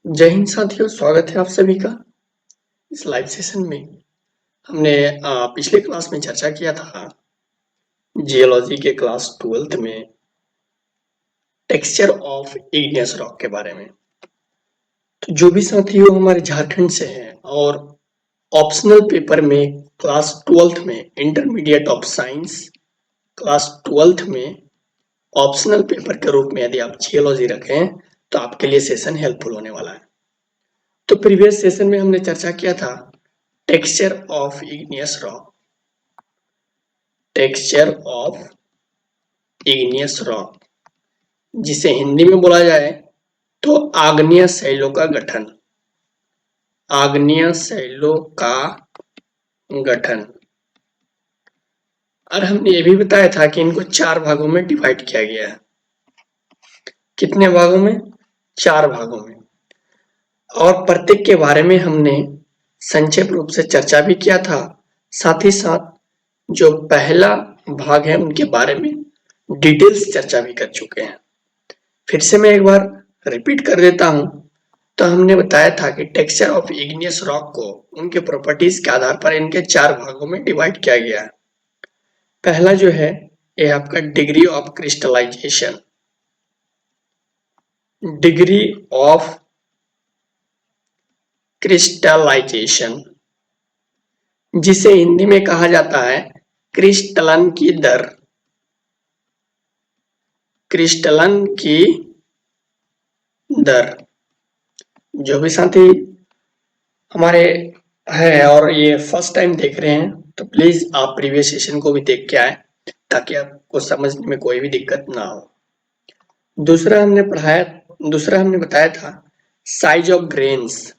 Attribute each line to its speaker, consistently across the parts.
Speaker 1: जय हिंद साथियों, स्वागत है आप सभी का इस लाइव सेशन में। हमने पिछले क्लास में चर्चा किया था जियोलॉजी के क्लास 12th में टेक्सचर ऑफ इग्नियस रॉक के बारे में। तो जो भी साथियों हमारे झारखंड से हैं और ऑप्शनल पेपर में क्लास 12th में intermediate of science class 12th में ऑप्शनल पेपर के रूप में यदि आप जियोलॉजी रखें तो आपके लिए सेशन हेल्पफुल होने वाला है। तो प्रीवियस सेशन में हमने चर्चा किया था texture of igneous rock, texture of igneous rock, जिसे हिंदी में बोला जाए तो आग्नेय शैलों का गठन, आग्नेय शैलों का गठन। और हमने ये भी बताया था कि इनको 4 भागों में डिवाइड किया गया है। कितने भागों में? 4 भागों में। और प्रत्येक के बारे में हमने संक्षेप रूप से चर्चा भी किया था। साथ ही साथ जो पहला भाग है उनके बारे में डिटेल्स चर्चा भी कर चुके हैं। फिर से मैं एक बार रिपीट कर देता हूं। तो हमने बताया था कि टेक्सचर ऑफ इग्नियस रॉक को उनके प्रॉपर्टीज के आधार पर इनके 4 भागों में डिवाइड किया गया है। पहला जो है ये आपका degree of crystallisation, degree of crystallisation, जिसे हिंदी में कहा जाता है क्रिस्टलन की दर, क्रिस्टलन की दर। जो भी साथी हमारे हैं और ये फर्स्ट टाइम देख रहे हैं तो प्लीज आप प्रीवियस सेशन को भी देख के आए ताकि आपको समझने में कोई भी दिक्कत ना हो। दूसरा हमने बताया था size of grains,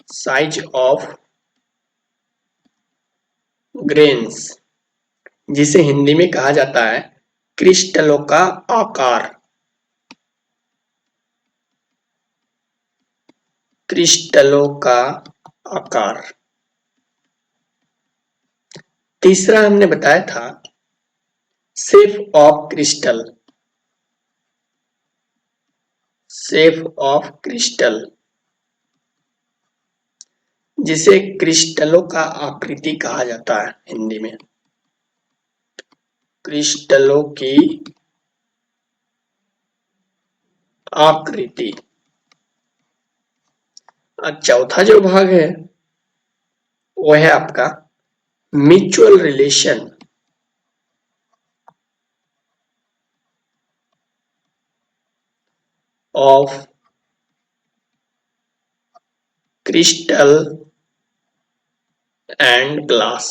Speaker 1: size of grains, जिसे हिंदी में कहा जाता है क्रिस्टलों का आकार, क्रिस्टलों का आकार। तीसरा हमने बताया था shape of crystal, shape of crystal, जिसे क्रिस्टलों का आकृति कहा जाता है हिंदी में, क्रिस्टलों की आकृति। और चौथा जो भाग है वो है आपका mutual relation of crystal and glass,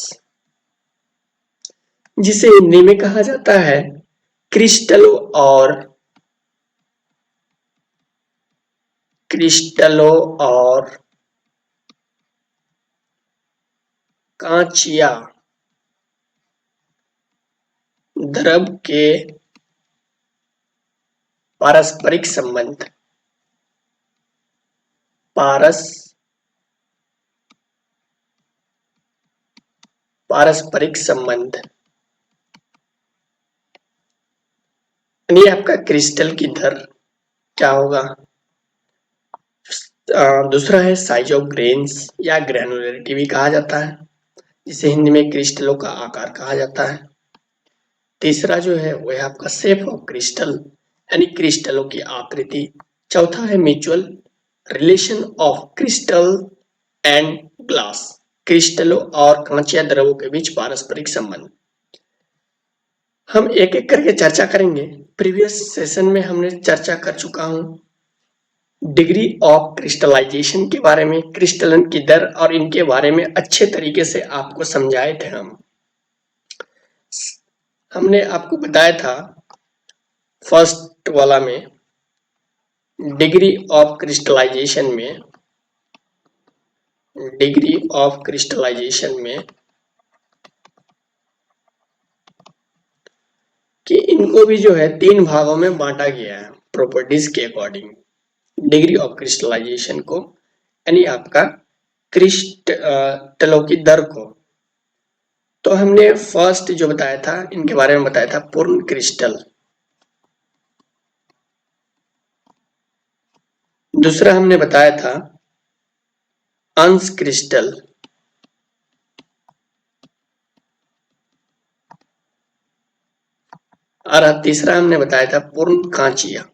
Speaker 1: जिसे हिंदी में कहा जाता है क्रिस्टलों और कांचिया द्रव के पारस्परिक संबंध, पारस्परिक संबंध। यानी आपका क्रिस्टल की दर क्या होगा। दूसरा है साइज ऑफ ग्रेन्स या ग्रेनुलरिटी भी कहा जाता है, जिसे हिंदी में क्रिस्टलों का आकार कहा जाता है। तीसरा जो है वो है आपका शेप ऑफ क्रिस्टल यानी क्रिस्टलों की आकृति। चौथा है mutual relation of crystal and glass, क्रिस्टलों और कांचिया द्रवों के बीच पारस्परिक संबंध। हम एक एक करके चर्चा करेंगे। प्रीवियस सेशन में हमने चर्चा कर चुका हूं डिग्री ऑफ क्रिस्टलाइजेशन के बारे में, क्रिस्टलन की दर और इनके बारे में अच्छे तरीके से आपको समझाए थे। हमने आपको बताया था फर्स्ट वाला में डिग्री ऑफ क्रिस्टलाइजेशन में, डिग्री ऑफ क्रिस्टलाइजेशन में कि इनको भी जो है 3 भागों में बांटा गया है प्रॉपर्टीज के अकॉर्डिंग। डिग्री ऑफ क्रिस्टलाइजेशन को यानी आपका क्रिस्टलों की दर को। तो हमने फर्स्ट जो बताया था इनके बारे में बताया था पूर्ण क्रिस्टल, दूसरा हमने बताया था अंश क्रिस्टल, और तीसरा हमने बताया था पूर्ण कांचिया।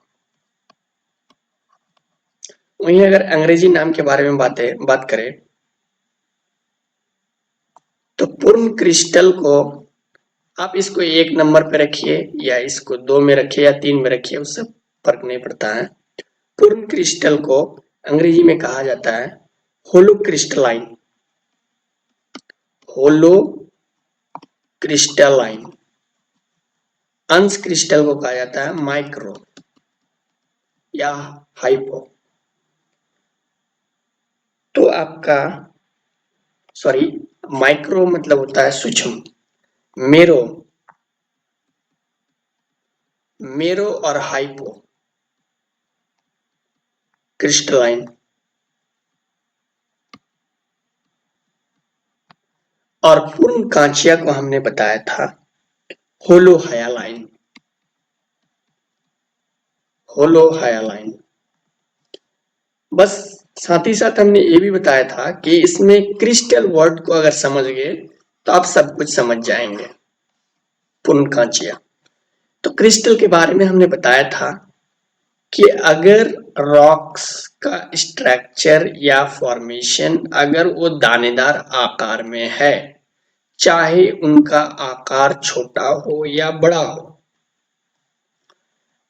Speaker 1: वहीं अगर अंग्रेजी नाम के बारे में बात करें तो पूर्ण क्रिस्टल को आप इसको 1 नंबर पे रखिए या इसको 2 में रखिए या 3 में रखिए, उससे फर्क नहीं पड़ता है। पूर्ण क्रिस्टल को अंग्रेजी में कहा जाता है होलो क्रिस्टलाइन, होलो क्रिस्टलाइन। अंश क्रिस्टल को कहा जाता है माइक्रो या हाइपो। तो आपका माइक्रो मतलब होता है सूक्ष्म, मेरो मेरो और हाइपो क्रिस्टलाइन। और पूर्ण कांचिया को हमने बताया था होलो हायालाइन, होलो हायालाइन। बस साथ ही साथ हमने ये भी बताया था कि इसमें क्रिस्टल वर्ड को अगर समझ गए तो आप सब कुछ समझ जाएंगे। पूर्ण कांचिया, तो क्रिस्टल के बारे में हमने बताया था कि अगर रॉक्स का स्ट्रक्चर या फॉर्मेशन अगर वो दानेदार आकार में है, चाहे उनका आकार छोटा हो या बड़ा हो,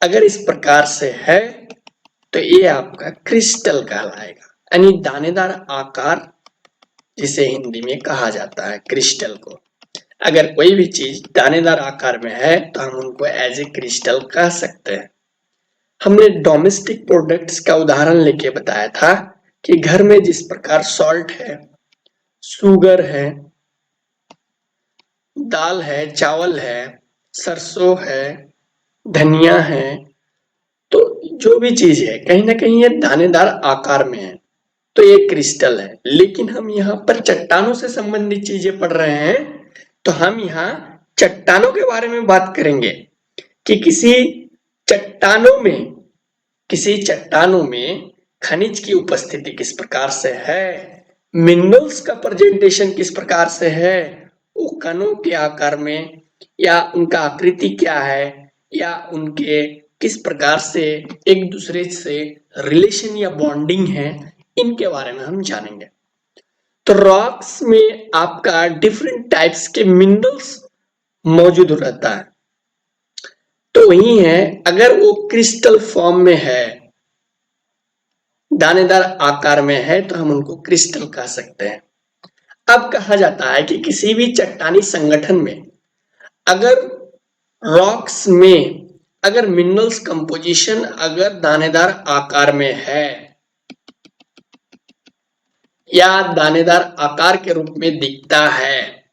Speaker 1: अगर इस प्रकार से है तो ये आपका क्रिस्टल कहलाएगा, यानी दानेदार आकार जिसे हिंदी में कहा जाता है क्रिस्टल को। अगर कोई भी चीज दानेदार आकार में है तो हम उनको एज ए क्रिस्टल कह सकते हैं। हमने डोमेस्टिक प्रोडक्ट्स का उदाहरण लेके बताया था कि घर में जिस प्रकार सॉल्ट है, शुगर है, दाल है, चावल है, सरसों है, धनिया है, तो जो भी चीज है कहीं ना कहीं ये दानेदार आकार में है, तो ये क्रिस्टल है। लेकिन हम यहाँ पर चट्टानों से संबंधित चीजें पढ़ रहे हैं, तो हम यहाँ चट्टानों के बारे में बात करेंगे कि किसी चट्टानों में खनिज की उपस्थिति किस प्रकार से है, मिनरल्स का प्रेजेंटेशन किस प्रकार से है, वो कणों के आकार में या उनका आकृति क्या है, या उनके किस प्रकार से एक दूसरे से रिलेशन या बॉन्डिंग है, इनके बारे में हम जानेंगे। तो रॉक्स में आपका डिफरेंट टाइप्स के मिनरल्स मौजूद रहता है। तो वही है, अगर वो क्रिस्टल फॉर्म में है, दानेदार आकार में है, तो हम उनको क्रिस्टल कह सकते हैं। अब कहा जाता है कि किसी भी चट्टानी संगठन में अगर रॉक्स में अगर मिनरल्स कंपोजिशन अगर दानेदार आकार में है या दानेदार आकार के रूप में दिखता है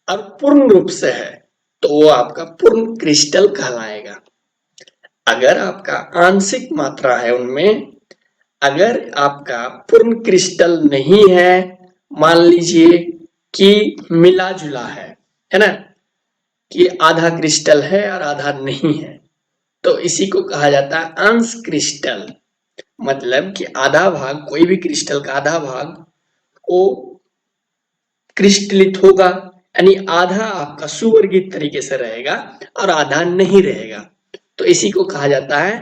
Speaker 1: और पूर्ण रूप से है, तो वो आपका पूर्ण क्रिस्टल कहलाएगा। अगर आपका आंशिक मात्रा है उनमें, अगर आपका पूर्ण क्रिस्टल नहीं है, मान लीजिए कि मिला जुला है ना, कि आधा क्रिस्टल है और आधा नहीं है, तो इसी को कहा जाता है अंश क्रिस्टल। मतलब कि आधा भाग, कोई भी क्रिस्टल का आधा भाग वो क्रिस्टलित होगा, यानी आधा आपका सुवर्गित तरीके से रहेगा और आधा नहीं रहेगा, तो इसी को कहा जाता है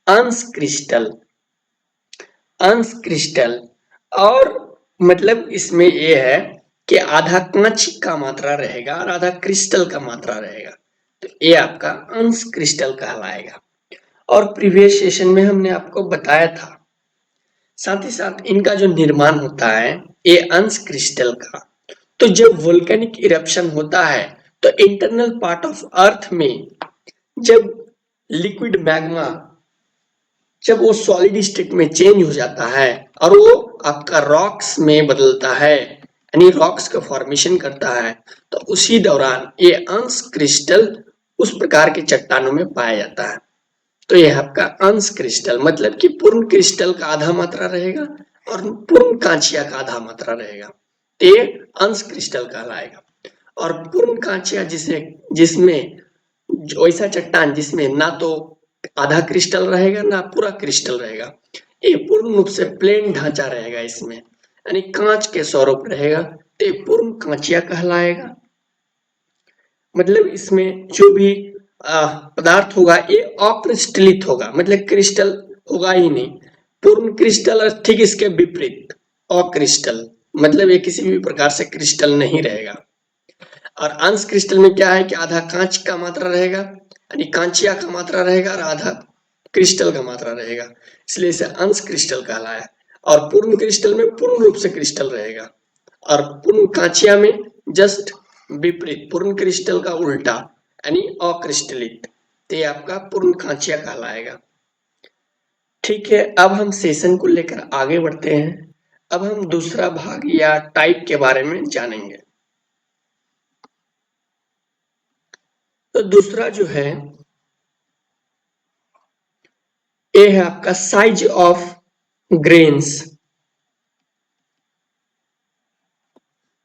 Speaker 1: अंश क्रिस्टल, अंश क्रिस्टल। और मतलब इसमें ये है कि आधा कांच का मात्रा रहेगा और आधा क्रिस्टल का मात्रा रहेगा, तो ये आपका अंश क्रिस्टल कहलाएगा। और प्रीवियस सेशन में हमने आपको बताया था, साथ ही साथ इनका जो निर्माण होता है ये अंश क्रिस्टल का, तो जब वोल्केनिक इरप्शन होता है तो इंटरनल पार्ट ऑफ अर्थ में जब लिक्विड मैग्मा जब वो सॉलिड स्टेट में चेंज हो जाता है और वो आपका रॉक्स में बदलता है, यानी रॉक्स का फॉर्मेशन करता है, तो उसी दौरान ये अंश क्रिस्टल उस प्रकार के चट्टानों में पाया जाता है। तो यह आपका अंश क्रिस्टल मतलब कि पूर्ण क्रिस्टल का आधा मात्रा रहेगा और पूर्ण कांचिया का आधा मात्रा रहेगा, तो ये अंश क्रिस्टल कहलाएगा। और पूर्ण कांचिया जिसमें वैसा चट्टान जिसमें ना तो आधा क्रिस्टल रहेगा ना पूरा क्रिस्टल रहेगा, ये पूर्ण रूप से प्लेन ढांचा रहेगा इसमें, यानी कांच के स्वरूप रहेगा, तो ये पूर्ण कांचिया कहलाएगा। मतलब इसमें जो भी पदार्थ होगा ये अक्रिस्टलित होगा, मतलब क्रिस्टल होगा ही नहीं। पूर्ण क्रिस्टल और ठीक इसके विपरीत अक्रिस्टल, मतलब ये किसी भी प्रकार से क्रिस्टल नहीं रहेगा। और अंश क्रिस्टल में क्या है कि आधा कांच का मात्रा रहेगा, यानी कांचिया का मात्रा रहेगा, और आधा क्रिस्टल का मात्रा रहेगा, इसलिए इसे अंश क्रिस्टल कहलाया। और पूर्ण क्रिस्टल में पूर्ण रूप से क्रिस्टल रहेगा, और पूर्ण कांचिया में जस्ट विपरीत, पूर्ण क्रिस्टल का उल्टा, यानी अक्रिस्टलित, तो ये आपका पूर्ण कांचिया कहलाएगा। ठीक है, अब हम सेशन को लेकर आगे बढ़ते हैं। अब हम दूसरा भाग या टाइप के बारे में जानेंगे। तो दूसरा जो है ये है आपका size of grains.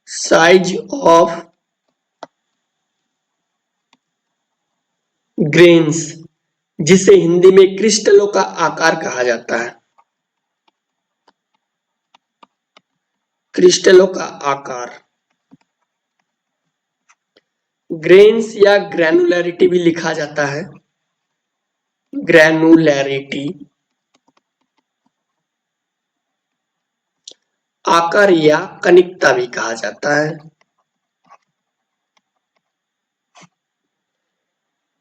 Speaker 1: Size of grains, जिसे हिंदी में क्रिस्टलों का आकार कहा जाता है। क्रिस्टलों का आकार, ग्रेन्स या ग्रैनुलैरिटी भी लिखा जाता है। ग्रैनुलैरिटी, आकार या कनिकता भी कहा जाता है।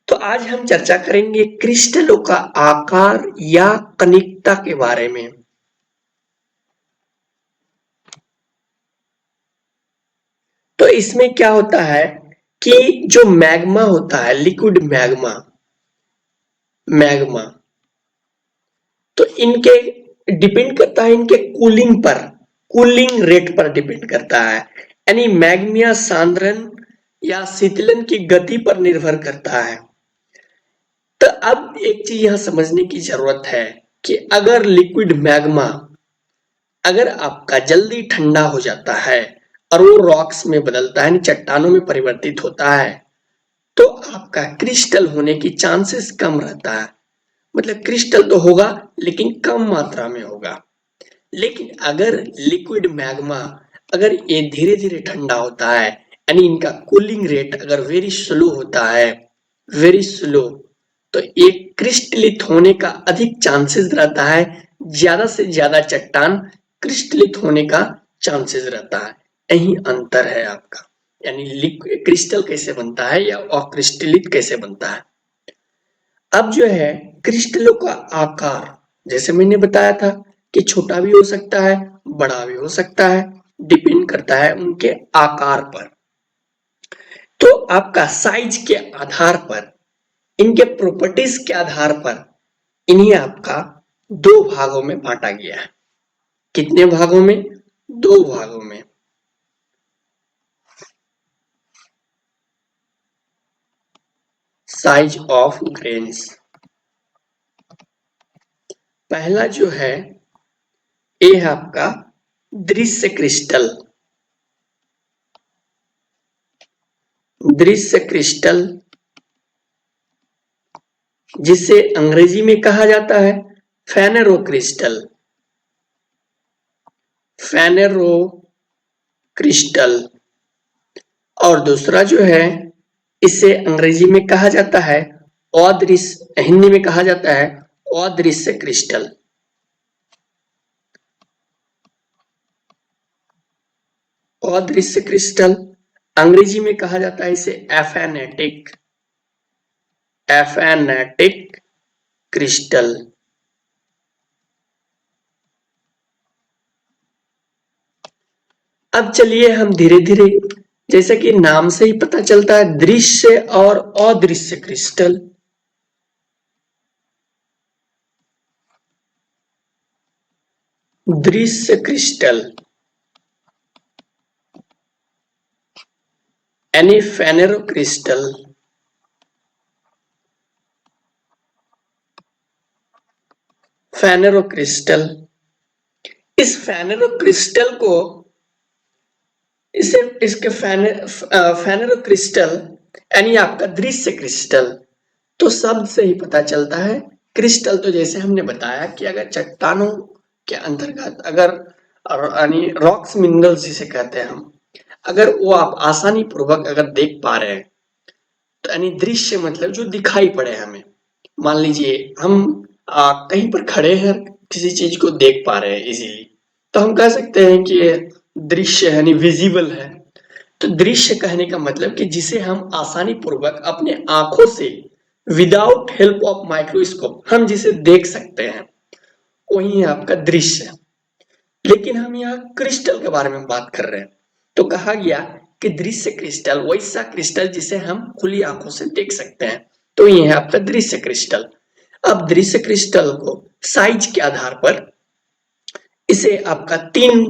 Speaker 1: तो आज हम चर्चा करेंगे क्रिस्टलों का आकार या कनिकता के बारे में। तो इसमें क्या होता है कि जो मैग्मा होता है, लिक्विड मैग्मा, मैग्मा, तो इनके डिपेंड करता है इनके कूलिंग पर, कूलिंग रेट पर डिपेंड करता है, यानी मैग्मिया सांद्रण या शीतलन की गति पर निर्भर करता है। तो अब एक चीज यहां समझने की जरूरत है कि अगर लिक्विड मैग्मा अगर आपका जल्दी ठंडा हो जाता है और वो रॉक्स में बदलता है, यानी चट्टानों में परिवर्तित होता है, तो आपका क्रिस्टल होने की चांसेस कम रहता है। मतलब क्रिस्टल तो होगा लेकिन कम मात्रा में होगा। लेकिन अगर लिक्विड मैग्मा अगर ये धीरे धीरे ठंडा होता है, यानी इनका कूलिंग रेट अगर वेरी स्लो होता है, वेरी स्लो, तो ये क्रिस्टलित होने का अधिक चांसेस रहता है, ज्यादा से ज्यादा चट्टान क्रिस्टलित होने का चांसेस रहता है। यही अंतर है आपका, यानी लिक्विड क्रिस्टल कैसे बनता है या अक्रिस्टलित कैसे बनता है। अब जो है क्रिस्टलों का आकार, जैसे मैंने बताया था कि छोटा भी हो सकता है, बड़ा भी हो सकता है, डिपेंड करता है उनके आकार पर। तो आपका साइज के आधार पर, इनके प्रॉपर्टीज के आधार पर इन्हें आपका दो भागों में बांटा गया है। कितने भागों में? दो भागों में। साइज ऑफ ग्रेन्स, पहला जो है ये है आपका दृश्य क्रिस्टल। दृश्य क्रिस्टल जिसे अंग्रेजी में कहा जाता है फेनेरो क्रिस्टल। फेनेरो क्रिस्टल। और दूसरा जो है इसे अंग्रेजी में कहा जाता है अदृश्य, हिंदी में कहा जाता है अदृश्य क्रिस्टल। अदृश्य क्रिस्टल, अंग्रेजी में कहा जाता है इसे एफेनेटिक, एफेनेटिक क्रिस्टल। अब चलिए हम धीरे धीरे, जैसे कि नाम से ही पता चलता है दृश्य और अदृश्य क्रिस्टल। दृश्य क्रिस्टल यानी फेनेरो क्रिस्टल, फेनेरो क्रिस्टल, इस फेनेरो क्रिस्टल को, इसे इसके फेनेरो क्रिस्टल यानी आपका दृश्य क्रिस्टल, तो शब्द से ही पता चलता है क्रिस्टल तो जैसे हमने बताया कि अगर चट्टानों के अंतर्गत अगर यानी रॉक्स मिनरल्स जिसे कहते हैं हम, अगर वो आप आसानी पूर्वक अगर देख पा रहे हैं तो यानी दृश्य मतलब जो दिखाई पड़े हमें। मान लीजिए हम कहीं पर खड़े हैं, किसी चीज को देख पा रहे हैं इजीली, तो हम कह सकते हैं कि ये दृश्य है, यानी विजिबल है। तो दृश्य कहने का मतलब कि जिसे हम आसानी पूर्वक अपने आंखों से विदाउट हेल्प ऑफ माइक्रोस्कोप हम जिसे देख सकते हैं, वही है आपका दृश्य। लेकिन हम यहाँ क्रिस्टल के बारे में बात कर रहे हैं, तो कहा गया कि दृश्य क्रिस्टल वैसा क्रिस्टल जिसे हम खुली आंखों से देख सकते हैं, तो ये है आपका दृश्य क्रिस्टल। अब दृश्य क्रिस्टल को साइज के आधार पर इसे आपका 3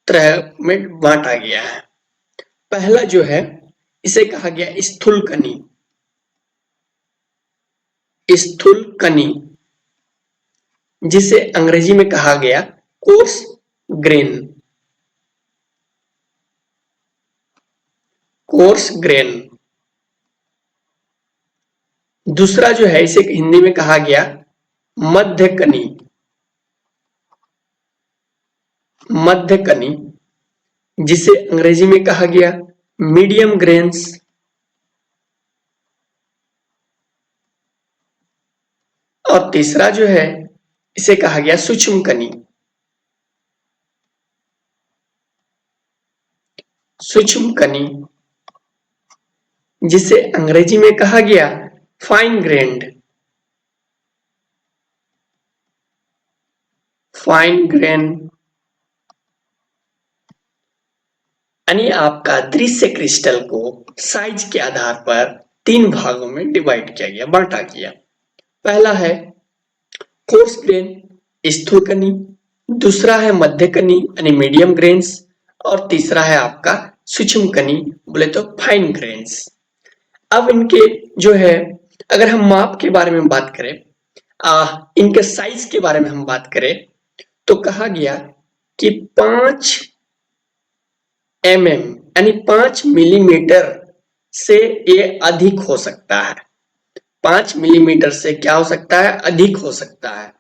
Speaker 1: तरह में बांटा गया है। पहला जो है इसे कहा गया स्थूल कणी। स्थूल कणी जिसे अंग्रेजी में कहा गया कोर्स ग्रेन। Coarse grain. दूसरा जो है इसे हिंदी में कहा गया मध्य कणी। मध्य कणी जिसे अंग्रेजी में कहा गया मीडियम ग्रेन्स। और तीसरा जो है इसे कहा गया सूक्ष्म कणी। सूक्ष्म कणी जिसे अंग्रेजी में कहा गया फाइन ग्रेन्ड। Fine grain. यानी आपका दृश्य क्रिस्टल को साइज के आधार पर 3 भागों में डिवाइड किया गया, बांटा गया। पहला है कोर्स ग्रेन, स्थूल कणी। दूसरा है मध्य कणी यानी मीडियम ग्रेन्स। और तीसरा है आपका सूक्ष्म कणी, बोले तो फाइन ग्रेन्स। अब इनके जो है अगर हम माप के बारे में बात करें, इनके साइज के बारे में हम बात करें, तो कहा गया कि 5 mm यानी 5 मिलीमीटर से ये अधिक हो सकता है। 5 मिलीमीटर से क्या हो सकता है? अधिक हो सकता है।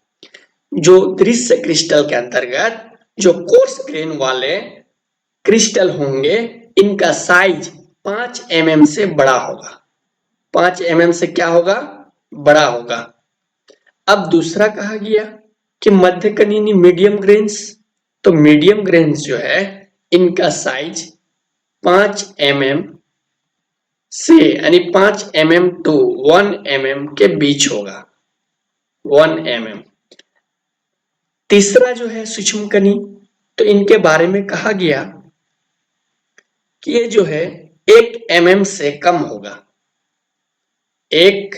Speaker 1: जो दृश्य क्रिस्टल के अंतर्गत जो कोर्स ग्रेन वाले क्रिस्टल होंगे, इनका साइज 5 mm से बड़ा होगा। 5 mm से क्या होगा? बड़ा होगा। अब दूसरा कहा गया कि मध्य कणी मीडियम ग्रेन्स। तो मीडियम ग्रेन्स जो है इनका साइज 5 mm से यानी 5 mm टू 1 mm के बीच होगा। 1 mm। तीसरा जो है सूक्ष्म कणी, तो इनके बारे में कहा गया कि ये जो है 1 mm से कम होगा। 1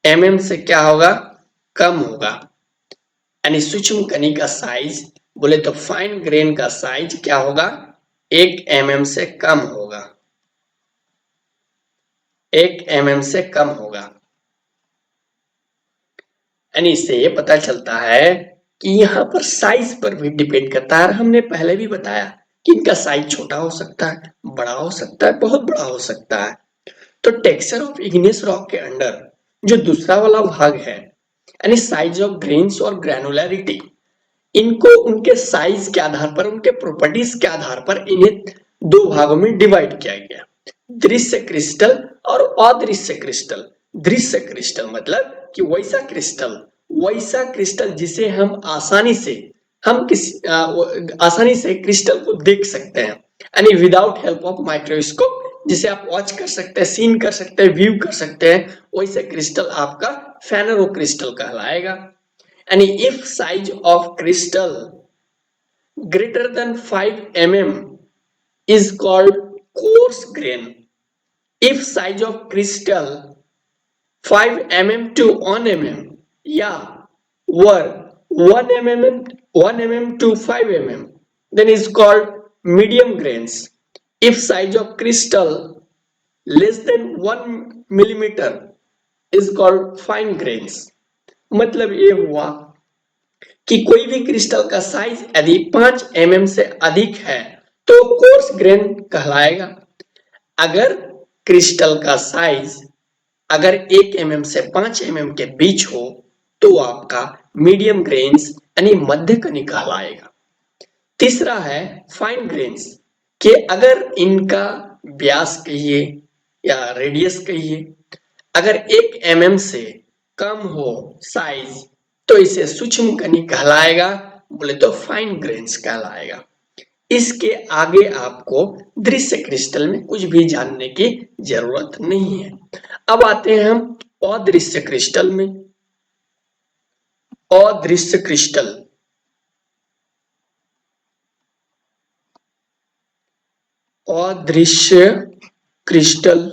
Speaker 1: mm से क्या होगा? कम होगा। यानी सूक्ष्म कणी का साइज बोले तो फाइन ग्रेन का साइज क्या होगा? 1 mm से कम होगा। 1 mm से कम होगा। यानी इससे ये पता चलता है कि यहाँ पर साइज पर भी डिपेंड करता है। हमने पहले भी बताया कि इनका साइज छोटा हो सकता है, बड़ा हो सकता है, बहुत बड़ा हो सकता है। तो टेक्सचर ऑफ इग्नियस रॉक के अंडर जो दूसरा वाला भाग है, यानी साइज ऑफ ग्रेन्स और ग्रैनुलैरिटी, इनको उनके साइज के आधार पर, उनके प्रॉपर्टीज के आधार पर इन्हें 2 भागों में डिवाइड किया गया, दृश्य क्रिस्टल और अदृश्य क्रिस्टल। दृश्य क्रिस्टल मतलब कि वैसा क्रिस्टल जिसे हम आसानी से क्रिस्टल को देख सकते हैं, यानी विदाउट हेल्प ऑफ माइक्रोस्कोप, जिसे आप वॉच कर सकते हैं, सीन कर सकते हैं, व्यू कर सकते हैं, वैसे क्रिस्टल आपका फेनेरो क्रिस्टल कहलाएगा। यानी if size of crystal greater than 5 mm is called coarse grain. If size of crystal 5 mm to 1 mm या were 1 mm to 5 mm, then is called medium grains. If size of crystal less than 1 millimeter is called fine grains. मतलब ये हुआ कि कोई भी crystal का size यदि 5 mm से अधिक है तो कोर्स ग्रेन कहलाएगा। अगर क्रिस्टल का साइज अगर 1 mm से 5 mm के बीच हो तो आपका मीडियम ग्रेन्स यानी मध्य कणी कहलाएगा। तीसरा है फाइन ग्रेन्स, कि अगर इनका व्यास कहिए या रेडियस कहिए, अगर 1 mm से कम हो साइज तो इसे सूक्ष्म कणी कहलाएगा, बोले तो फाइन ग्रेन्स कहलाएगा। इसके आगे आपको दृश्य क्रिस्टल में कुछ भी जानने की जरूरत नहीं है। अब आते हैं हम अदृश्य क्रिस्टल में। अदृश्य क्रिस्टल, अदृश्य क्रिस्टल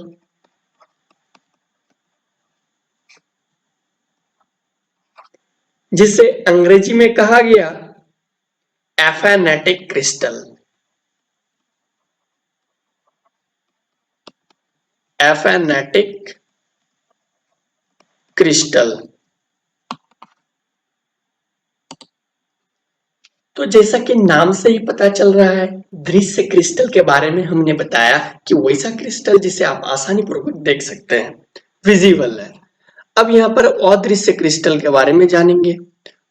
Speaker 1: जिसे अंग्रेजी में कहा गया एफेनेटिक क्रिस्टल। एफेनेटिक क्रिस्टल। तो जैसा कि नाम से ही पता चल रहा है, दृश्य क्रिस्टल के बारे में हमने बताया कि वैसा क्रिस्टल जिसे आप आसानी पूर्वक देख सकते हैं, विजिबल है। अब यहाँ पर अदृश्य क्रिस्टल के बारे में जानेंगे।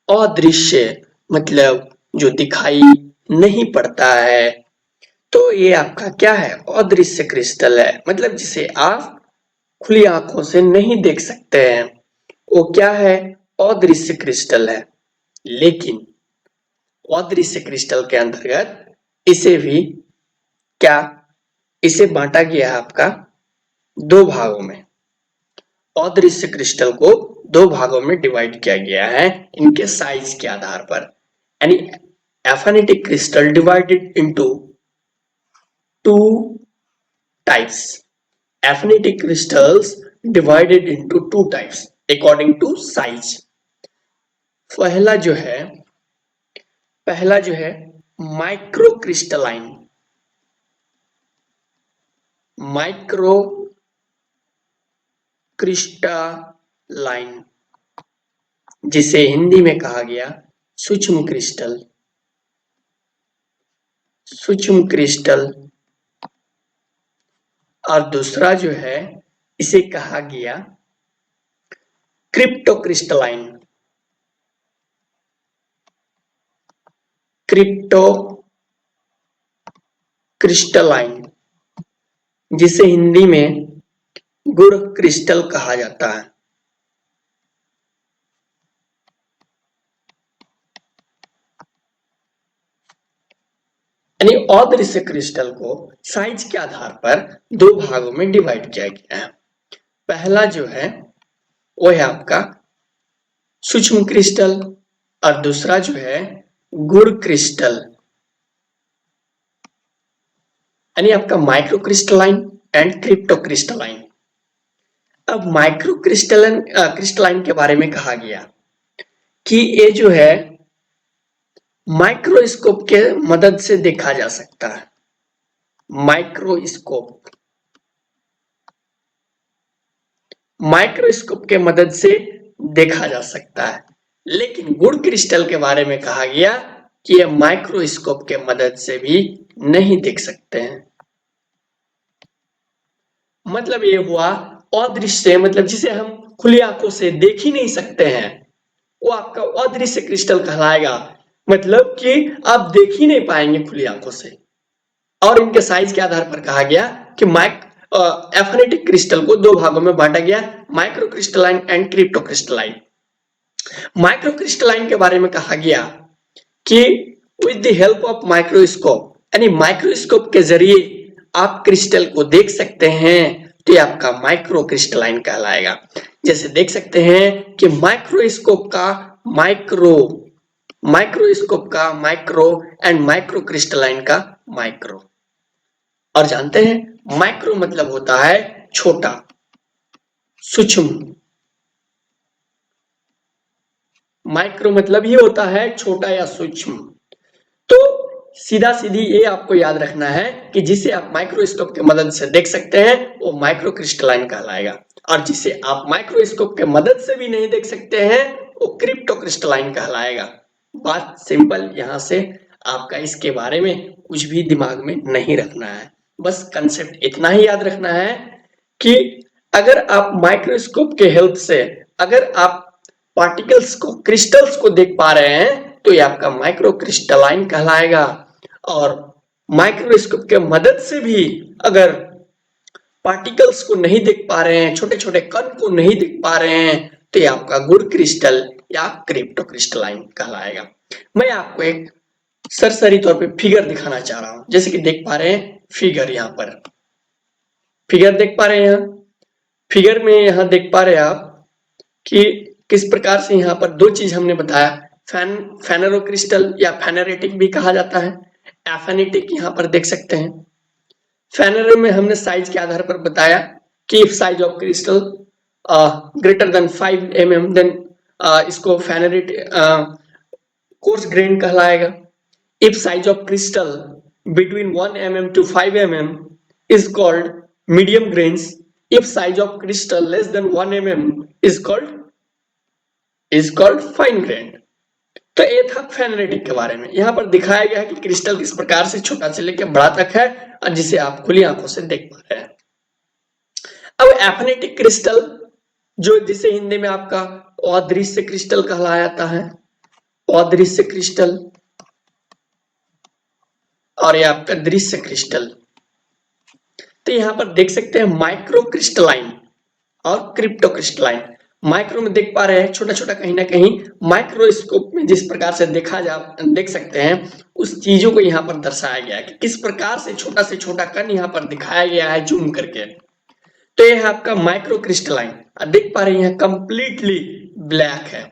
Speaker 1: अदृश्य मतलब जो दिखाई नहीं पड़ता है, तो ये आपका क्या है, अदृश्य क्रिस्टल है, मतलब जिसे आप खुली आंखों से नहीं देख सकते हैं, वो क्या है, अदृश्य क्रिस्टल है। लेकिन अदृश्य क्रिस्टल के अंतर्गत इसे भी क्या, इसे बांटा गया है आपका दो भागों में। अदृश्य क्रिस्टल को दो भागों में डिवाइड किया गया है इनके साइज के आधार पर, यानी affinity crystal divided into two types. Affinity crystals divided into two types according to size. पहला जो है, माइक्रो क्रिस्टलाइन। माइक्रो क्रिस्टलाइन जिसे हिंदी में कहा गया सूक्ष्म क्रिस्टल। सूक्ष्म क्रिस्टल। और दूसरा जो है इसे कहा गया क्रिप्टो क्रिस्टलाइन। क्रिप्टो क्रिस्टलाइन जिसे हिंदी में गुड़ क्रिस्टल कहा जाता है। यानी अदृश्य क्रिस्टल को साइज के आधार पर दो भागों में डिवाइड किया गया है। पहला जो है वो है आपका सूक्ष्म क्रिस्टल और दूसरा जो है गुड़ क्रिस्टल, यानी आपका micro crystalline and crypto crystalline. अब माइक्रो क्रिस्टलाइन के बारे में कहा गया कि ये जो है माइक्रोस्कोप के मदद से देखा जा सकता है। माइक्रोस्कोप, माइक्रोस्कोप के मदद से देखा जा सकता है। लेकिन गुड़ क्रिस्टल के बारे में कहा गया कि यह माइक्रोस्कोप के मदद से भी नहीं देख सकते हैं। मतलब ये हुआ अदृश्य, मतलब जिसे हम खुली आंखों से देख ही नहीं सकते हैं, वो आपका अदृश्य क्रिस्टल कहलाएगा। मतलब कि आप देख ही नहीं पाएंगे खुली आंखों से। और इनके साइज के आधार पर कहा गया कि एफिनिटी क्रिस्टल को दो भागों में बांटा गया, micro crystalline and crypto crystalline. Micro crystalline के बारे में कहा गया कि with the help of microscope, यानी माइक्रोस्कोप के जरिए आप क्रिस्टल को देख सकते हैं, तो ये आपका माइक्रो क्रिस्टलाइन कहलाएगा। जैसे देख सकते हैं कि माइक्रोस्कोप का माइक्रो, माइक्रोस्कोप का माइक्रो एंड माइक्रो क्रिस्टलाइन का माइक्रो। और जानते हैं माइक्रो मतलब होता है छोटा, सूक्ष्म। माइक्रो मतलब ही होता है छोटा या सूक्ष्म। तो सीधा सीधी ये आपको याद रखना है कि जिसे आप माइक्रोस्कोप के मदद से देख सकते हैं वो माइक्रो क्रिस्टलाइन कहलाएगा, और जिसे आप माइक्रोस्कोप के मदद से भी नहीं देख सकते हैं वो क्रिप्टो क्रिस्टलाइन कहलाएगा। बात सिंपल, यहां से आपका इसके बारे में कुछ भी दिमाग में नहीं रखना है, बस कंसेप्ट इतना ही याद रखना है कि अगर आप माइक्रोस्कोप के हेल्प से अगर आप पार्टिकल्स को क्रिस्टल्स को देख पा रहे हैं तो ये आपका माइक्रो क्रिस्टलाइन कहलाएगा। और माइक्रोस्कोप के मदद से भी अगर पार्टिकल्स को नहीं देख पा रहे हैं, छोटे छोटे कण को नहीं देख पा रहे हैं, तो ये आपका गुड क्रिस्टल या क्रिप्टो क्रिस्टलाइन कहलाएगा। मैं आपको एक सरसरी तौर पे फिगर दिखाना चाह रहा हूं। जैसे कि देख पा रहे हैं फिगर, यहाँ पर फिगर देख पा रहे हैं। यहाँ फिगर में यहाँ देख पा रहे हैं आप कि किस प्रकार से यहाँ पर दो चीज हमने बताया, फेनेरोक्रिस्टल या फेनेरेटिक भी कहा जाता है, एफेनेटिक यहाँ पर देख सकते हैं। फेनेरो में हमने साइज के आधार पर बताया कि if size of crystal greater than 5 mm then इसको फेनेरेट कोर्स ग्रेन कहलाएगा। If size of crystal between 1 mm to 5 mm is called medium grains. If size of crystal less than 1 mm is called fine grain. तो ये था फेनेरेटिक के बारे में। यहाँ पर दिखाया गया है कि क्रिस्टल किस प्रकार से छोटा से लेकर बड़ा तक है और जिसे आप खुली आंखों से देख पा रहे हैं। अब एफेनेटिक क्रिस्टल, जो जिसे हिंदी में आपका अदृश्य क्रिस्टल कहलाया जाता है, अदृश्य क्रिस्टल, और ये आपका दृश्य क्रिस्टल। तो यहाँ पर देख सकते हैं माइक्रो क्रिस्टलाइन और क्रिप्टो क्रिस्टलाइन। माइक्रो में देख पा रहे हैं छोटा छोटा, कहीं ना कहीं माइक्रोस्कोप में जिस प्रकार से देख सकते हैं उस चीजों को यहाँ पर दर्शाया गया है कि किस प्रकार से छोटा कण यहाँ पर दिखाया गया है जूम करके। तो यह आपका माइक्रो क्रिस्टलाइन देख पा रहे हैं कंप्लीटली ब्लैक है।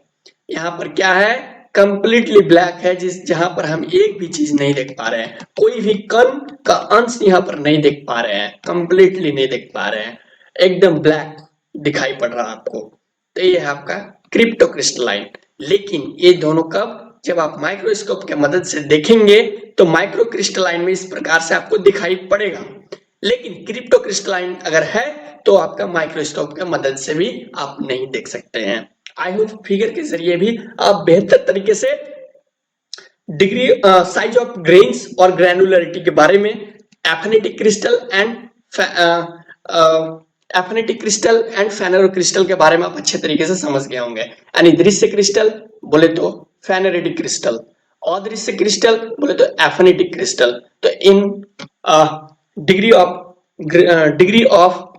Speaker 1: यहाँ पर क्या है, कंप्लीटली ब्लैक है, जहां पर हम एक भी चीज नहीं देख पा रहे हैं, कोई भी कण का अंश यहाँ पर नहीं देख पा रहे हैं, कंप्लीटली नहीं देख पा रहे हैं, एकदम ब्लैक दिखाई पड़ रहा है आपको। तो ये है आपका क्रिप्टो क्रिस्टलाइन। लेकिन ये दोनों कब, जब आप माइक्रोस्कोप के मदद से देखेंगे तो माइक्रो क्रिस्टलाइन में इस प्रकार से आपको दिखाई पड़ेगा, लेकिन क्रिप्टो क्रिस्टलाइन अगर है तो आपका माइक्रोस्कोप के मदद से भी आप नहीं देख सकते हैं। आई होप फिगर के जरिए भी आप बेहतर तरीके से डिग्री साइज ऑफ ग्रेन्स और ग्रैनुलरिटी के बारे में, एफेनेटिक क्रिस्टल एंड फेनेरो क्रिस्टल के बारे में आप अच्छे तरीके से समझ गए होंगे। यानी दृश्य क्रिस्टल बोले तो फेनेरेटिक क्रिस्टल, अदृश्य क्रिस्टल बोले तो एफेनेटिक क्रिस्टल। तो इन degree of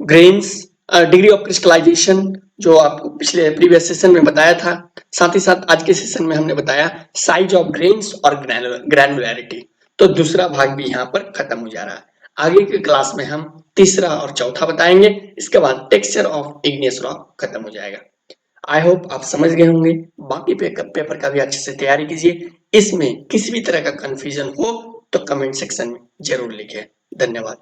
Speaker 1: grains, degree of crystallisation जो आपको पिछले प्रीवियस सेशन में बताया था, साथ ही साथ आज के सेशन में हमने बताया साइज ऑफ ग्रेन्स और ग्रैनुलैरिटी। तो दूसरा भाग भी यहाँ पर खत्म हो जा रहा है। आगे के क्लास में हम तीसरा और चौथा बताएंगे, इसके बाद टेक्सचर ऑफ इग्नियस रॉक खत्म हो जाएगा। आई होप आप समझ गए होंगे। बाकी पेपर का भी अच्छे से तैयारी कीजिए। इसमें किसी भी तरह का कंफ्यूजन हो तो कमेंट सेक्शन में जरूर लिखें। धन्यवाद।